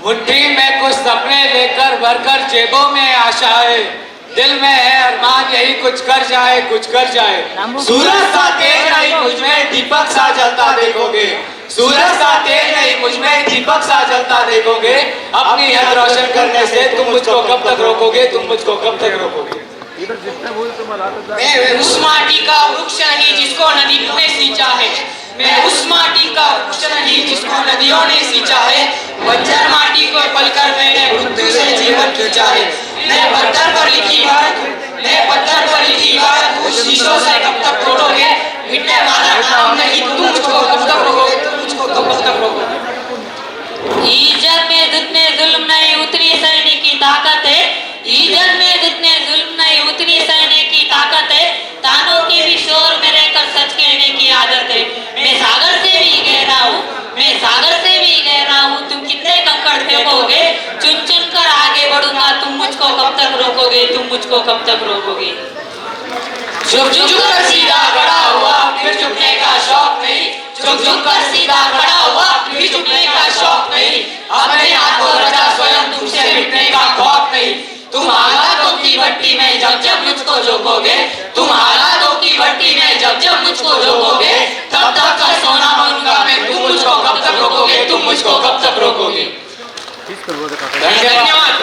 मुट्ठी में कुछ सपने लेकर भरकर जेबों में आशाएं, दिल में है अरमान यही कुछ कर जाए, कुछ कर जाए। सूरज सा तेज नहीं मुझ में दीपक सा जलता देखोगे, सूरज सा तेज नहीं मुझ में दीपक सा जलता देखोगे, अपनी हद रोशन करने से तुम मुझको कब तक रोकोगे, तुम मुझको कब तक रोकोगे। मैं उस माटी का वृक्ष नहीं जिसको नदी ने सींचा है, मैं उस माटी का वृक्ष नहीं जिसको नदियों ने सींचा है, बंजर माटी को पलकर मैंने मृत्यु से जीवन खींचा है। मैं पत्थर पर लिखी बात, मैं पत्थर पर लिखी बात उस शीशों से कब तक तोड़ोगे, मिटने वाला नाम नहीं तुम मुझको कब तक रोकोगे, तुम मुझको कब तक रोकोगे। इज्जत में जितने जुल्म नहीं उतनी सहने की ताकत है, इज्जत में जितने जुल्म नहीं उतनी सहने की ताकत है, तानों के भी शोर में रहकर सच कहने की आदत है। मैं सागर से भी गहरा हूँ, मैं सागर से भी गहरा हूँ, तुम कितने कंकड़ फेंकोगे, चुन चुन कर आगे बढ़ूंगा, तुम मुझको कब तक रोकोगे, तुम मुझको कब तक रोकोगे। झुक झुक कर सीधा खड़ा हुआ फिर झुकने का शौक नहीं, झुक झुक कर सीधा खड़ा हुआ फिर झुकने का शौक नहीं, अपने हाथों रचा स्वयं तुमसे मिटने का खौफ नहीं। तुम हालातों की भट्टी में जब जब मुझको झोंकोगे, तुम हालातों की भट्टी में जब जब मुझको झोंकोगे, तब तक का सोना बनूंगा मैं, तुम मुझको कब तक रोकोगे, तुम मुझको कब तक रोकोगे। धन्यवाद।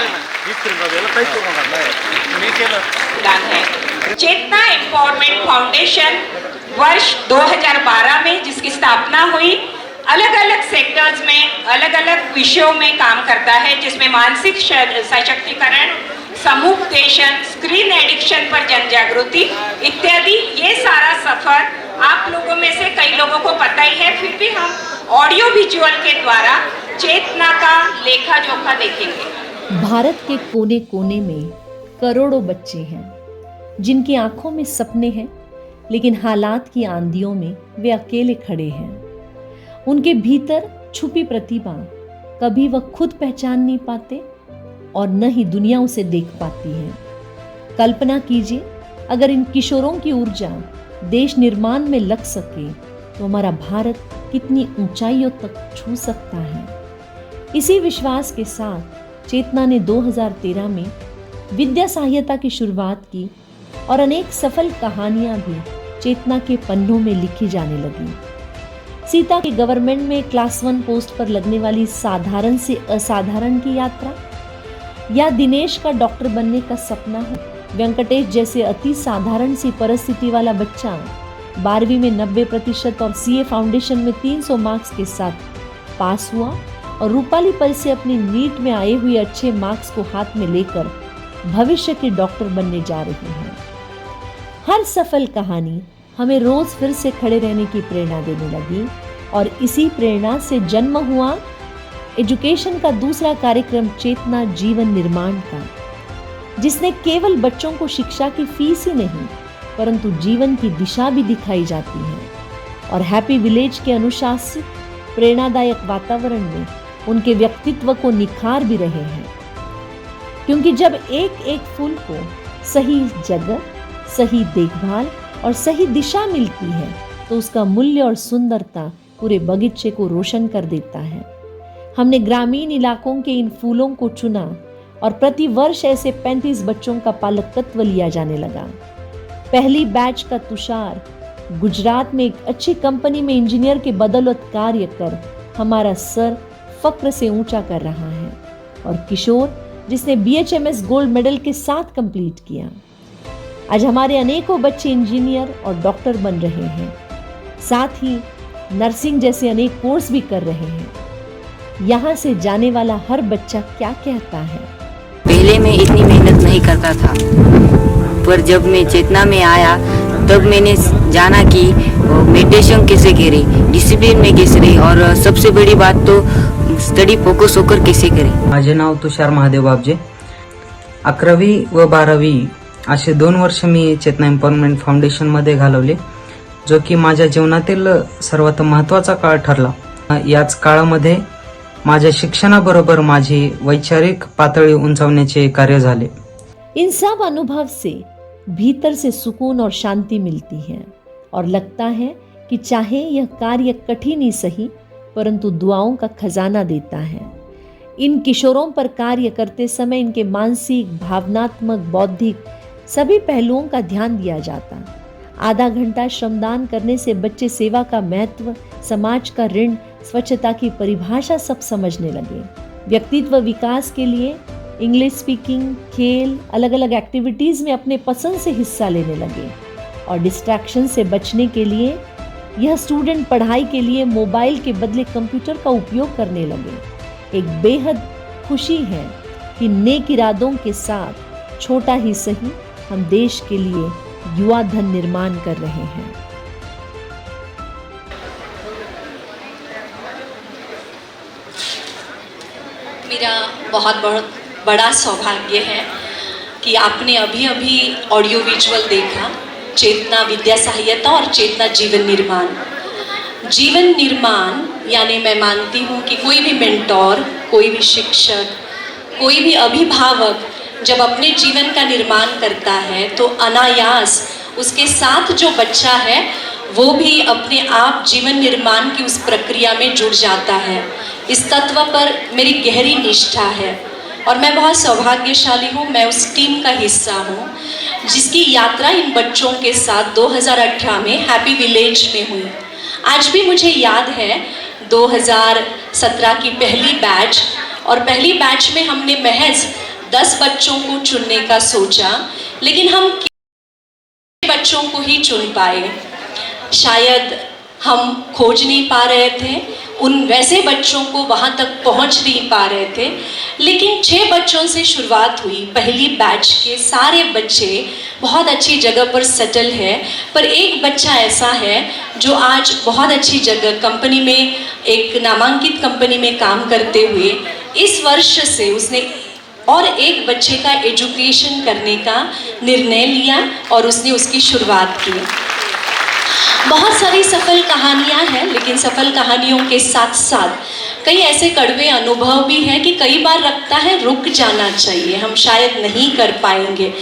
चेतना एम्पावरमेंट फाउंडेशन वर्ष 2012 में जिसकी स्थापना हुई, अलग अलग सेक्टर्स में अलग अलग विषयों में काम करता है, जिसमें मानसिक सशक्तिकरण, समुपदेशन, स्क्रीन एडिक्शन पर जन जागृति इत्यादि। ये सारा सफर आप लोगों में से कई लोगों को पता ही है, फिर भी हम ऑडियो विजुअल के द्वारा चेतना का लेखा जोखा देखेंगे। भारत के कोने कोने में करोड़ों बच्चे हैं जिनकी आंखों में सपने हैं, लेकिन हालात की आंधियों में वे अकेले खड़े हैं। उनके भीतर छुपी प्रतिभा कभी वह खुद पहचान नहीं पाते और न ही दुनिया उसे देख पाती है। कल्पना कीजिए, अगर इन किशोरों की ऊर्जा देश निर्माण में लग सके तो हमारा भारत कितनी ऊंचाइयों तक छू सकता है। इसी विश्वास के साथ चेतना ने 2013 में विद्या सहायता की शुरुआत की और अनेक सफल कहानियां भी चेतना के पन्नों में लिखी जाने लगी। सीता की गवर्नमेंट में क्लास 1 पोस्ट पर लगने वाली साधारण से असाधारण की यात्रा, या दिनेश का डॉक्टर बनने का सपना हो, वेंकटेश जैसे अति साधारण सी परिस्थिति वाला बच्चा 12वीं में 90% और सीए फाउंडेशन में 300 मार्क्स के साथ पास हुआ और रूपाली पल से अपनी नीट में आए हुए अच्छे मार्क्स को हाथ में लेकर भविष्य के डॉक्टर बनने जा रहे हैं। हर सफल कहानी हमें रोज फिर से खड़े रहने की प्रेरणा देने लगी और इसी प्रेरणा से जन्म हुआ एजुकेशन का दूसरा कार्यक्रम चेतना जीवन निर्माण का, जिसने केवल बच्चों को शिक्षा की फीस ही नहीं परंतु जीवन की दिशा भी दिखाई जाती है और हैप्पी विलेज के अनुशासित प्रेरणादायक वातावरण में उनके व्यक्तित्व को निखार भी रहे हैं। क्योंकि जब एक एक फूल को सही जगह, सही देखभाल और सही दिशा मिलती है तो उसका मूल्य और सुंदरता पूरे बगीचे को रोशन कर देता है। हमने ग्रामीण इलाकों के इन फूलों को चुना और प्रति वर्ष ऐसे 35 बच्चों का पालकत्व लिया जाने लगा। पहली बैच का तुषार गुजरात में एक अच्छी कंपनी में इंजीनियर के बदौलत कार्य कर हमारा सर फक्र से ऊंचा कर रहा है, और किशोर जिसने BHMS गोल्ड मेडल के साथ कंप्लीट किया। आज हमारे अनेकों बच्चे इंजीनियर और डॉक्टर बन रहे हैं, साथ ही नर्सिंग जैसे अनेक कोर्स भी कर रहे हैं। यहाँ से जाने वाला हर बच्चा क्या कहता है? पहले मैं इतनी मेहनत नहीं करता था, पर जब मैं चेतना में आया तब मैंने जाना कि मेडिटेशन कैसे करें, डिसिप्लिन में कैसे रहे और सबसे बड़ी बात तो स्टडी फोकस होकर कैसे करें। माझे नाव तुषार महादेव बाबजे। 11वी व 12वी असे 2 वर्ष मी चेतना एम्पॉवरमेंट फाउंडेशनमध्ये घालवले, जो की माझ्या जीवनातील सर्वात महत्त्वाचा काळ ठरला। याच काळामध्ये माझ्या शिक्षणाबरोबर माझी वैचारिक पातळी उंचावण्याचे कार्य झाले। इन सब अनुभव से भीतर से सुकून और शांति मिलती है और लगता है कि चाहे यह कार्य कठिन ही सही, परंतु दुआओं का खजाना देता है। इन किशोरों पर कार्य करते समय इनके मानसिक, भावनात्मक, बौद्धिक सभी पहलुओं का ध्यान दिया जाता। आधा घंटा श्रमदान करने से बच्चे सेवा का महत्व, समाज का ऋण, स्वच्छता की परिभाषा सब समझने लगे। व्यक्तित्व विकास के लिए इंग्लिश स्पीकिंग, खेल, अलग अलग एक्टिविटीज़ में अपने पसंद से हिस्सा लेने लगे और डिस्ट्रैक्शन से बचने के लिए यह स्टूडेंट पढ़ाई के लिए मोबाइल के बदले कंप्यूटर का उपयोग करने लगे। एक बेहद खुशी है कि नेक इरादों के साथ छोटा ही सही हम देश के लिए युवा धन निर्माण कर रहे हैं। मेरा बहुत बड़ा सौभाग्य है कि आपने अभी अभी ऑडियो विजुअल देखा, चेतना विद्या सहायता और चेतना जीवन निर्माण। जीवन निर्माण यानी मैं मानती हूँ कि कोई भी मेंटोर, कोई भी शिक्षक, कोई भी अभिभावक जब अपने जीवन का निर्माण करता है तो अनायास उसके साथ जो बच्चा है वो भी अपने आप जीवन निर्माण की उस प्रक्रिया में जुड़ जाता है। इस तत्व पर मेरी गहरी निष्ठा है और मैं बहुत सौभाग्यशाली हूँ। मैं उस टीम का हिस्सा हूँ जिसकी यात्रा इन बच्चों के साथ 2018 में हैप्पी विलेज में हुई। आज भी मुझे याद है 2017 की पहली बैच, और पहली बैच में हमने महज 10 बच्चों को चुनने का सोचा, लेकिन हम बच्चों को ही चुन पाए। शायद हम खोज नहीं पा रहे थे, उन वैसे बच्चों को वहाँ तक पहुँच नहीं पा रहे थे, लेकिन 6 बच्चों से शुरुआत हुई। पहली बैच के सारे बच्चे बहुत अच्छी जगह पर सेटल है, पर एक बच्चा ऐसा है जो आज बहुत अच्छी जगह कंपनी में, एक नामांकित कंपनी में काम करते हुए इस वर्ष से उसने और एक बच्चे का एजुकेशन करने का निर्णय लिया और उसने उसकी शुरुआत की। बहुत सारी सफल कहानियां हैं, लेकिन सफल कहानियों के साथ साथ कई ऐसे कड़वे अनुभव भी हैं कि कई बार लगता है रुक जाना चाहिए, हम शायद नहीं कर पाएंगे।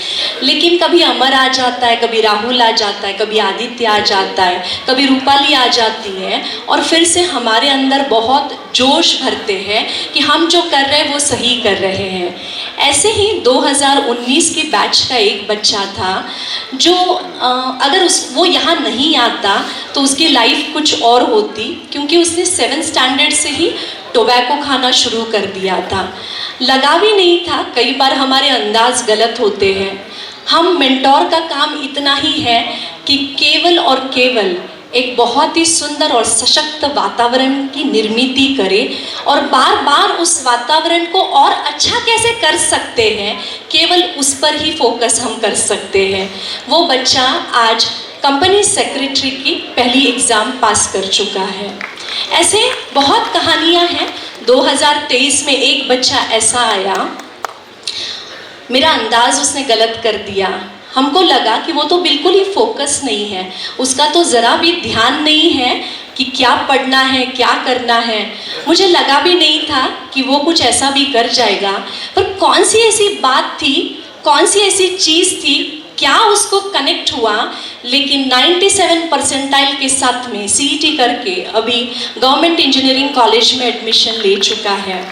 लेकिन कभी अमर आ जाता है, कभी राहुल आ जाता है, कभी आदित्य आ जाता है, कभी रूपाली आ जाती है और फिर से हमारे अंदर बहुत जोश भरते हैं कि हम जो कर रहे हैं वो सही कर रहे हैं। ऐसे ही 2019 के बैच का एक बच्चा था जो अगर वो यहाँ नहीं आता तो उसकी लाइफ कुछ और होती, क्योंकि उसने 7th स्टैंडर्ड से ही टोबैको खाना शुरू कर दिया था। लगा भी नहीं था, कई बार हमारे अंदाज गलत होते हैं। हम मेंटोर का काम इतना ही है कि केवल और केवल एक बहुत ही सुंदर और सशक्त वातावरण की निर्मिति करें और बार बार उस वातावरण को और अच्छा कैसे कर सकते हैं, केवल उस पर ही फोकस हम कर सकते हैं। वो बच्चा आज कंपनी सेक्रेटरी की पहली एग्ज़ाम पास कर चुका है। ऐसे बहुत कहानियां हैं। 2023 में एक बच्चा ऐसा आया, मेरा अंदाज उसने गलत कर दिया। हमको लगा कि वो तो बिल्कुल ही फोकस नहीं है, उसका तो ज़रा भी ध्यान नहीं है कि क्या पढ़ना है, क्या करना है। मुझे लगा भी नहीं था कि वो कुछ ऐसा भी कर जाएगा, पर कौन सी ऐसी बात थी, कौन सी ऐसी चीज़ थी, क्या उसको कनेक्ट हुआ। लेकिन 97 परसेंटाइल के साथ में CET करके अभी गवर्नमेंट इंजीनियरिंग कॉलेज में एडमिशन ले चुका है।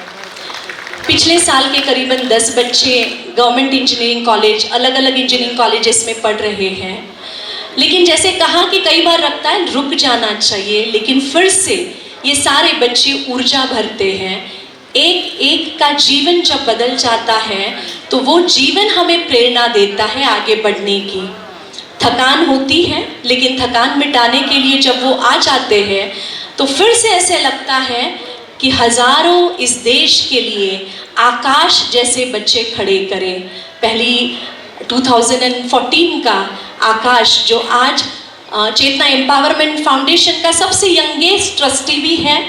पिछले साल के करीबन 10 बच्चे गवर्नमेंट इंजीनियरिंग कॉलेज, अलग अलग इंजीनियरिंग कॉलेजेस में पढ़ रहे हैं। लेकिन जैसे कहा कि कई बार लगता है रुक जाना चाहिए, लेकिन फिर से ये सारे बच्चे ऊर्जा भरते हैं। एक एक का जीवन जब बदल जाता है तो वो जीवन हमें प्रेरणा देता है आगे बढ़ने की। थकान होती है, लेकिन थकान मिटाने के लिए जब वो आ जाते हैं तो फिर से ऐसे लगता है कि हजारों इस देश के लिए आकाश जैसे बच्चे खड़े करें। पहली 2014 का आकाश जो आज चेतना एम्पावरमेंट फाउंडेशन का सबसे यंगेस्ट ट्रस्टी भी है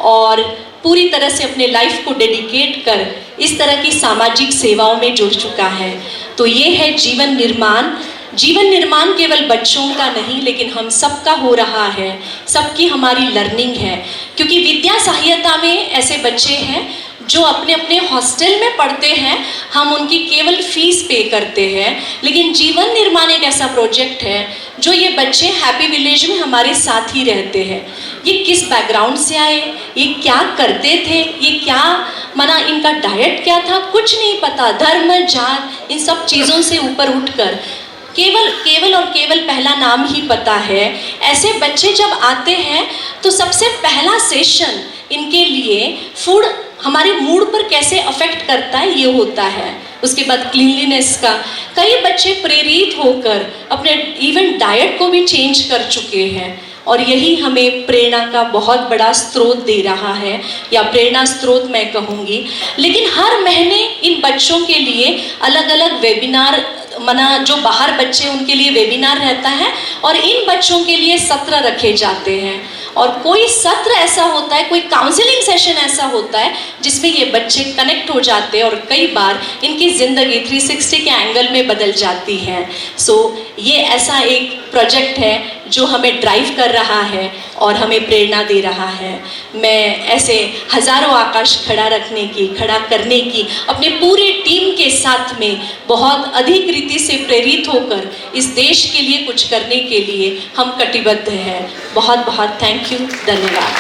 और पूरी तरह से अपने लाइफ को डेडिकेट कर इस तरह की सामाजिक सेवाओं में जुड़ चुका है। तो ये है जीवन निर्माण। जीवन निर्माण केवल बच्चों का नहीं लेकिन हम सबका हो रहा है, सबकी हमारी लर्निंग है, क्योंकि विद्या सहायता में ऐसे बच्चे हैं जो अपने अपने हॉस्टल में पढ़ते हैं, हम उनकी केवल फीस पे करते हैं। लेकिन जीवन निर्माण एक ऐसा प्रोजेक्ट है जो ये बच्चे हैप्पी विलेज में हमारे साथ ही रहते हैं। ये किस बैकग्राउंड से आए, ये क्या करते थे, ये क्या माना इनका डाइट क्या था, कुछ नहीं पता। धर्म जात इन सब चीज़ों से ऊपर उठकर केवल और केवल पहला नाम ही पता है। ऐसे बच्चे जब आते हैं तो सबसे पहला सेशन इनके लिए फूड हमारे मूड पर कैसे अफेक्ट करता है ये होता है। उसके बाद क्लीनलीनेस का, कई बच्चे प्रेरित होकर अपने इवन डाइट को भी चेंज कर चुके हैं और यही हमें प्रेरणा का बहुत बड़ा स्रोत दे रहा है, या प्रेरणा स्रोत मैं कहूँगी। लेकिन हर महीने इन बच्चों के लिए अलग अलग वेबिनार मना, जो बाहर बच्चे उनके लिए वेबिनार रहता है और इन बच्चों के लिए सत्र रखे जाते हैं। और कोई सत्र ऐसा होता है, कोई काउंसलिंग सेशन ऐसा होता है जिसमें ये बच्चे कनेक्ट हो जाते हैं और कई बार इनकी ज़िंदगी 360 के एंगल में बदल जाती है। सो ये ऐसा एक प्रोजेक्ट है जो हमें ड्राइव कर रहा है और हमें प्रेरणा दे रहा है। मैं ऐसे हज़ारों आकाश खड़ा करने की अपने पूरे टीम के साथ में बहुत अधिक रीति से प्रेरित होकर इस देश के लिए कुछ करने के लिए हम कटिबद्ध हैं। बहुत बहुत थैंक यू, धन्यवाद।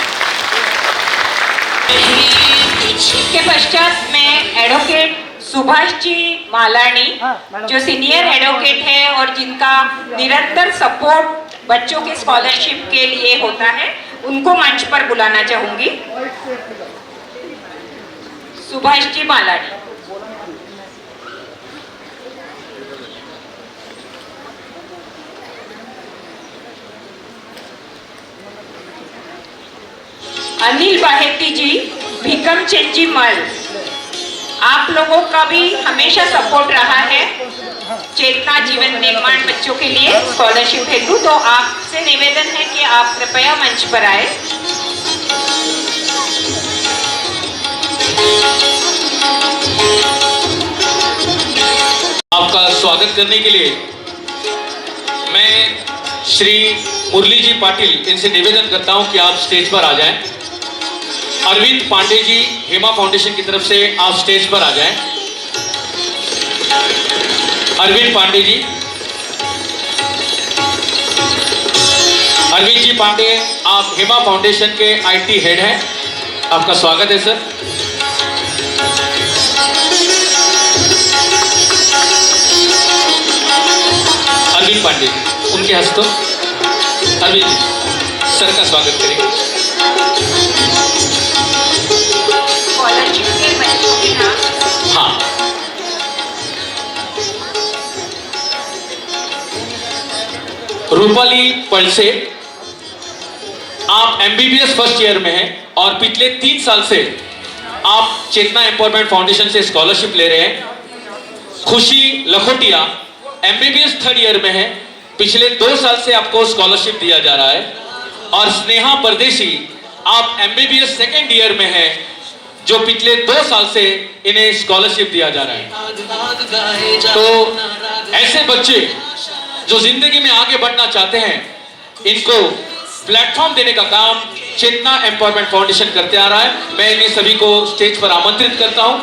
इसके पश्चात मैं एडवोकेट सुभाष जी मालानी, जो सीनियर एडवोकेट है और जिनका निरंतर सपोर्ट बच्चों के स्कॉलरशिप के लिए होता है, उनको मंच पर बुलाना चाहूंगी। सुभाष जी मालानी। अनिल बाहेती जी, भिकम चेंजी मल, आप लोगों का भी हमेशा सपोर्ट रहा है चेतना जीवन निर्माण बच्चों के लिए स्कॉलरशिप हेतु। तो आपसे निवेदन है कि आप कृपया मंच पर आए। आपका स्वागत करने के लिए मैं श्री मुरली जी पाटिल इनसे निवेदन करता हूं कि आप स्टेज पर आ जाएं। अरविंद पांडे जी, हेमा फाउंडेशन की तरफ से आप स्टेज पर आ जाएं। अरविंद पांडे जी, अरविंद जी पांडे, आप हेमा फाउंडेशन के आईटी हेड हैं, आपका स्वागत है सर। अरविंद पांडे जी, उनके हस्तों अरविंद जी सर का स्वागत करेंगे। हाँ, रूपाली पलसे, आप एमबीबीएस फर्स्ट ईयर में हैं और पिछले 3 साल से आप चेतना एम्पावरमेंट फाउंडेशन से स्कॉलरशिप ले रहे हैं। खुशी लखोटिया एमबीबीएस 3rd ईयर में है, पिछले 2 साल से आपको स्कॉलरशिप दिया जा रहा है। और स्नेहा परदेशी, आप एमबीबीएस 2nd ईयर में हैं, जो पिछले 2 साल से इन्हें स्कॉलरशिप दिया जा रहा है। तो ऐसे बच्चे जो जिंदगी में आगे बढ़ना चाहते हैं, इनको प्लेटफॉर्म देने का काम चेतना एम्पावरमेंट फाउंडेशन करते आ रहा है। मैं इन्हें सभी को स्टेज पर आमंत्रित करता हूं।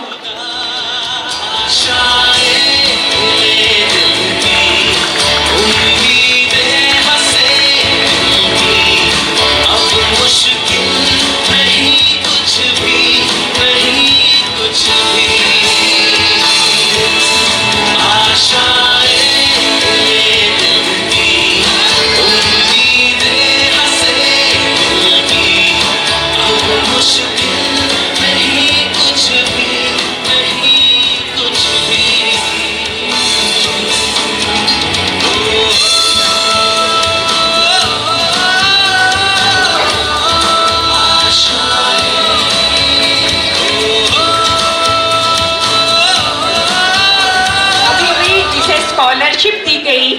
स्कॉलरशिप दी गई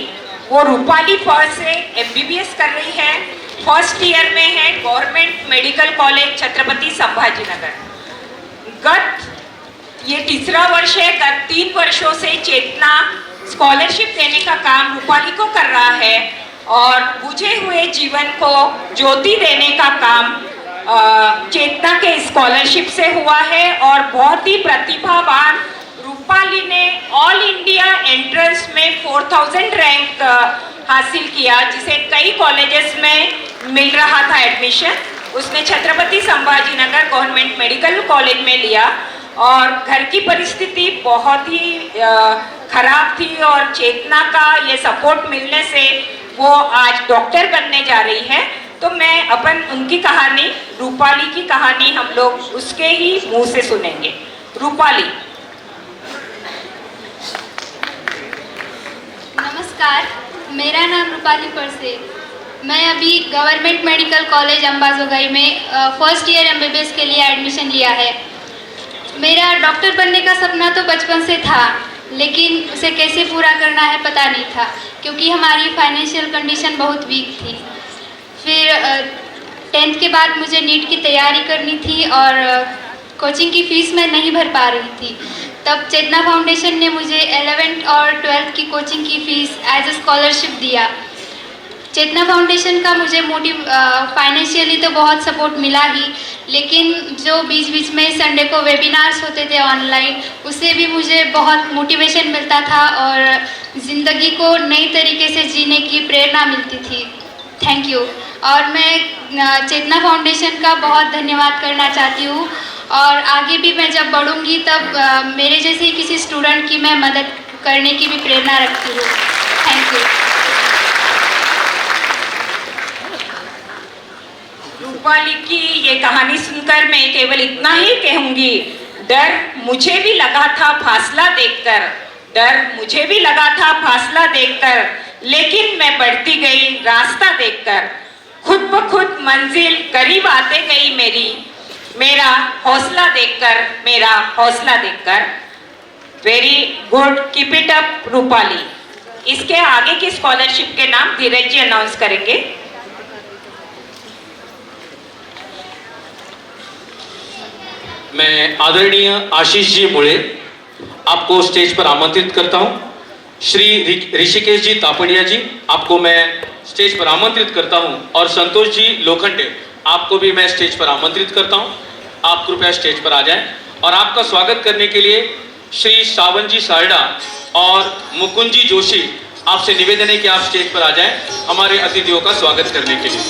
वो रूपाली फर्स्ट से एमबीबीएस कर रही है, फर्स्ट ईयर में है government medical college Chhatrapati Sambhajinagar. ये तीसरा वर्ष है। गत 3 वर्षों से चेतना स्कॉलरशिप देने का काम रूपाली को कर रहा है और बुझे हुए जीवन को ज्योति देने का काम चेतना के स्कॉलरशिप से हुआ है। और बहुत ही प्रतिभावान रूपाली ने ऑल इंडिया एंट्रेंस में 4000 रैंक हासिल किया, जिसे कई कॉलेजेस में मिल रहा था एडमिशन। उसने Chhatrapati Sambhajinagar government medical college में लिया और घर की परिस्थिति बहुत ही खराब थी और चेतना का ये सपोर्ट मिलने से वो आज डॉक्टर बनने जा रही है। तो मैं उनकी कहानी, रूपाली की कहानी हम लोग उसके ही मुंह से सुनेंगे। रूपाली। नमस्कार, मेरा नाम रूपाली परसे। मैं अभी गवर्नमेंट मेडिकल कॉलेज अंबाजोगाई में फर्स्ट ईयर एमबीबीएस के लिए एडमिशन लिया है। मेरा डॉक्टर बनने का सपना तो बचपन से था, लेकिन उसे कैसे पूरा करना है पता नहीं था, क्योंकि हमारी फाइनेंशियल कंडीशन बहुत वीक थी। फिर 10th के बाद मुझे नीट की तैयारी करनी थी और कोचिंग की फ़ीस मैं नहीं भर पा रही थी। तब चेतना फाउंडेशन ने मुझे 11th और 12th की कोचिंग की फ़ीस एज ए स्कॉलरशिप दिया। चेतना फाउंडेशन का मुझे फाइनेंशियली तो बहुत सपोर्ट मिला ही, लेकिन जो बीच बीच में संडे को वेबिनार्स होते थे ऑनलाइन, उससे भी मुझे बहुत मोटिवेशन मिलता था और ज़िंदगी को नई तरीके से जीने की प्रेरणा मिलती थी। Thank you. और मैं चेतना फाउंडेशन का बहुत धन्यवाद करना चाहती हूँ और आगे भी मैं जब बढ़ूँगी तब मेरे जैसे किसी स्टूडेंट की मैं मदद करने की भी प्रेरणा रखती हूँ। Thank you. रूपाली की ये कहानी सुनकर मैं केवल इतना ही कहूंगी, डर मुझे भी लगा था फासला देखकर, लेकिन मैं बढ़ती गई रास्ता देखकर। खुद ब खुद मंजिल करीब आते गई मेरा हौसला देखकर। Very good, keep it up Rupali. इसके आगे की स्कॉलरशिप के नाम धीरज जी अनाउंस करेंगे। मैं आदरणीय आशीष जी मुळे आपको स्टेज पर आमंत्रित करता हूं। श्री ऋषिकेश जी तापड़िया जी, आपको मैं स्टेज पर आमंत्रित करता हूं और संतोष जी लोखंडे, आपको भी मैं स्टेज पर आमंत्रित करता हूं। आप कृपया स्टेज पर आ जाएं। और आपका स्वागत करने के लिए श्री सावन जी सारडा और मुकुंद जी जोशी, आपसे निवेदन है कि आप स्टेज पर आ जाएं हमारे अतिथियों का स्वागत करने के लिए।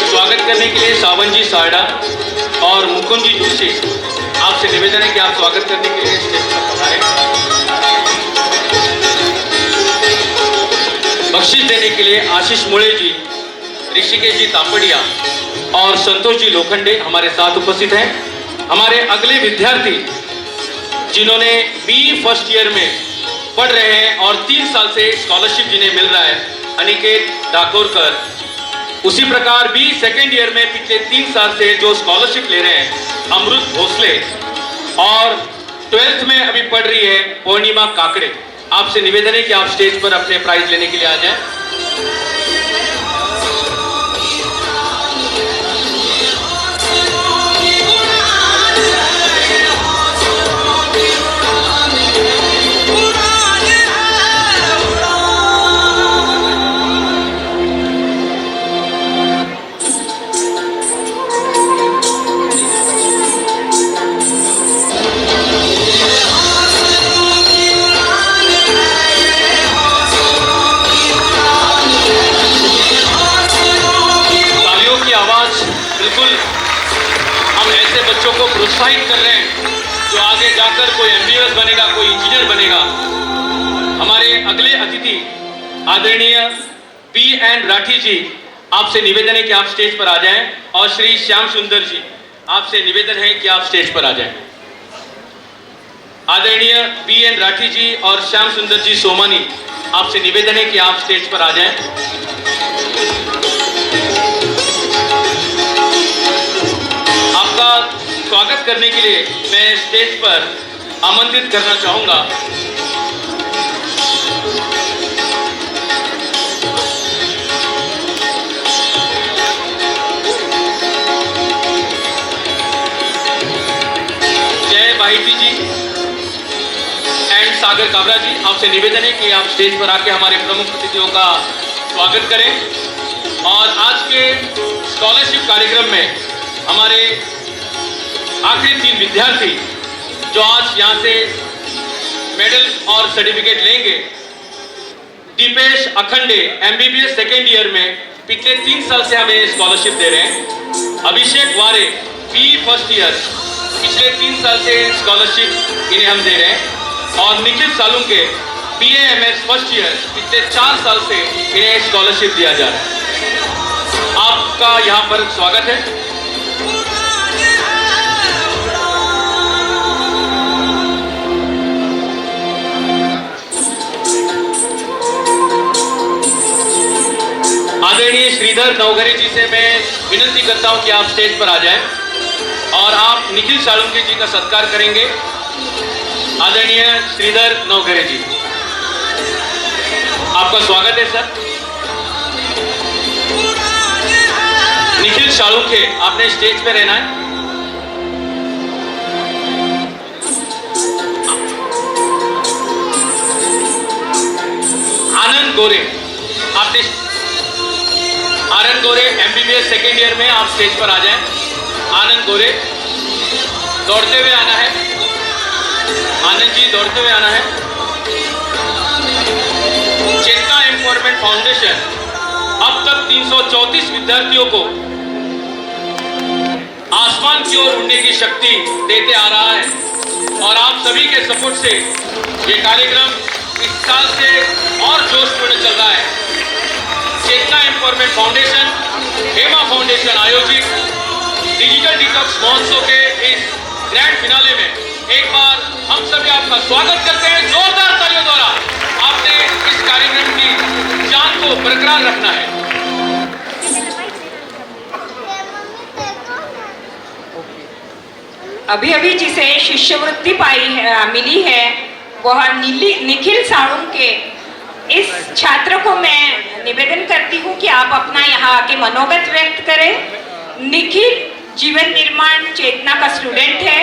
स्वागत करने के लिए सावन जी सारडा और मुकुंद जी जोशी, आपसे निवेदन है कि आप स्वागत करने के लिए स्टेज पर पधारें। बख्शिश देने के लिए आशीष मुळे जी, ऋषिकेश जी तापड़िया और संतोष जी लोखंडे हमारे साथ उपस्थित हैं। हमारे अगले विद्यार्थी जिन्होंने बी फर्स्ट ईयर में पढ़ रहे हैं और 3 साल से स्कॉलरशिप जिन्हें मिल रहा है, अनिकेत डाकोरकर। उसी प्रकार भी सेकेंड ईयर में पिछले 3 साल से जो स्कॉलरशिप ले रहे हैं अमृत भोसले, और 12th में अभी पढ़ रही है पूर्णिमा काकड़े। आपसे निवेदन है कि आप स्टेज पर अपने प्राइज लेने के लिए आ जाएं। बच्चों को प्रोत्साहित कर रहे हैं जो आगे जाकर कोई एमबीबीएस बनेगा, कोई इंजीनियर बनेगा। हमारे अगले अतिथि आदरणीय पी.एन. राठी जी, आपसे निवेदन है कि आप स्टेज पर आ जाएं। और श्री श्याम सुंदर जी, आपसे निवेदन है कि आप स्टेज पर आ जाएं। आदरणीय पी.एन. राठी जी और श्याम सुंदर जी सोमानी, आपसे निवेदन है कि आप स्टेज पर आ जाएं। आपका स्वागत करने के लिए मैं स्टेज पर आमंत्रित करना चाहूंगा जय बाहिती जी एंड सागर काबरा जी, आपसे निवेदन है कि आप स्टेज पर आके हमारे प्रमुख अतिथियों का स्वागत करें। और आज के स्कॉलरशिप कार्यक्रम में हमारे आखिरी 3 विद्यार्थी जो आज यहाँ से मेडल और सर्टिफिकेट लेंगे, दीपेश अखंडे MBBS सेकेंड ईयर में पिछले 3 साल से हमें स्कॉलरशिप दे रहे हैं। अभिषेक वारे PE फर्स्ट ईयर पिछले 3 साल से स्कॉलरशिप इन्हें हम दे रहे हैं। और Nikhil Salunke BA MS first year पिछले 4 साल से इन्हें स्कॉलरशिप दिया जा रहा है। आपका यहाँ पर स्वागत है। आदरणीय श्रीधर नवघरे जी से मैं विनती करता हूं कि आप स्टेज पर आ जाएं और आप निखिल सालुंके जी का सत्कार करेंगे। आदरणीय श्रीधर नवघरे जी, आपका स्वागत है सर। निखिल सालुंके, आपने स्टेज पे रहना है। आनंद गोरे, आपने MBBS सेकेंड ईयर में आप स्टेज पर आ जाएं। आनंद गोरे, दौड़ते हुए आना है। आनंद जी, दौड़ते हुए आना है। चेतना एम्पावरमेंट फाउंडेशन अब तक 334 विद्यार्थियों को आसमान की ओर उड़ने की शक्ति देते आ रहा है और आप सभी के सपोर्ट से ये कार्यक्रम इस साल से और जोशपूर्ण चल रहा है। चेतना एम्पावरमेंट फाउंडेशन, हेमा फाउंडेशन आयोजित डिजिटल डिटॉक्स महोत्सव के इस ग्रैंड फिनाले में एक बार हम सभी आपका स्वागत करते हैं जोरदार तालियों द्वारा। आपने इस कार्यक्रम की जान को बरकरार रखना है। अभी अभी जिसे शिष्यवृत्ति मिली है वह निखिल साळुंके, इस छात्र को मैं निवेदन करती हूँ कि आप अपना यहाँ आके मनोगत व्यक्त करें। निखिल जीवन निर्माण चेतना का स्टूडेंट है,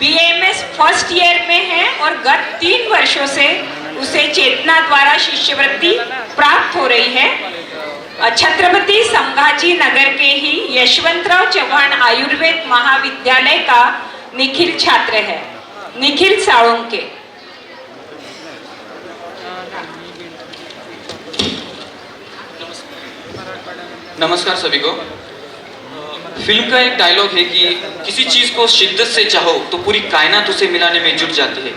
BAMS फर्स्ट ईयर में है और गत 3 वर्षों से उसे चेतना द्वारा शिष्यवृत्ति प्राप्त हो रही है। छत्रपति संभाजी नगर के ही यशवंतराव चव्हाण आयुर्वेद महाविद्यालय का निखिल छात्र है। निखिल साळुंके। नमस्कार सभी को। फिल्म का एक डायलॉग है कि किसी चीज को शिद्दत से चाहो तो पूरी कायनात उसे मिलाने में जुट जाती है।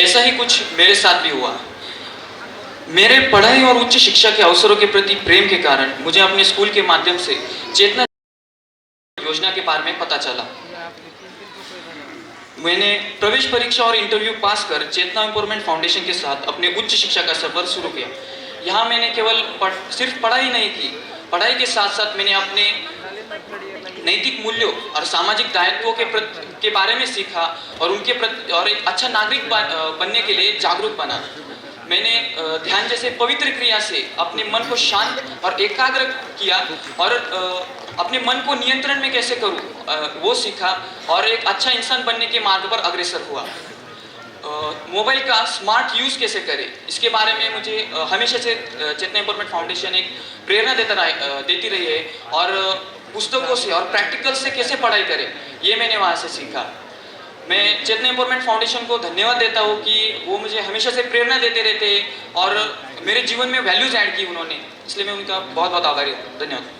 ऐसा ही कुछ मेरे साथ भी हुआ। मेरे पढ़ाई और उच्च शिक्षा के अवसरों के प्रति प्रेम के कारण मुझे अपने स्कूल के माध्यम से चेतना योजना के बारे में पता चला। मैंने प्रवेश परीक्षा और इंटरव्यू पास कर चेतना एम्पावरमेंट फाउंडेशन के साथ अपने उच्च शिक्षा का सफर शुरू किया। यहाँ मैंने केवल सिर्फ पढ़ाई नहीं की, पढ़ाई के साथ साथ मैंने अपने नैतिक मूल्यों और सामाजिक दायित्वों के बारे में सीखा और उनके प्रति और एक अच्छा नागरिक बनने के लिए जागरूक बना। मैंने ध्यान जैसे पवित्र क्रिया से अपने मन को शांत और एकाग्र किया और अपने मन को नियंत्रण में कैसे करूं वो सीखा और एक अच्छा इंसान बनने के मार्ग पर अग्रसर हुआ। मोबाइल का स्मार्ट यूज़ कैसे करें इसके बारे में मुझे हमेशा से चेतना एम्पावरमेंट फाउंडेशन एक प्रेरणा देती रही है और पुस्तकों से और प्रैक्टिकल से कैसे पढ़ाई करें ये मैंने वहाँ से सीखा। मैं चेतना एम्पावरमेंट फाउंडेशन को धन्यवाद देता हूँ कि वो मुझे हमेशा से प्रेरणा देते रहते हैं और मेरे जीवन में वैल्यूज ऐड की उन्होंने, इसलिए मैं उनका बहुत बहुत आभारी हूँ। धन्यवाद।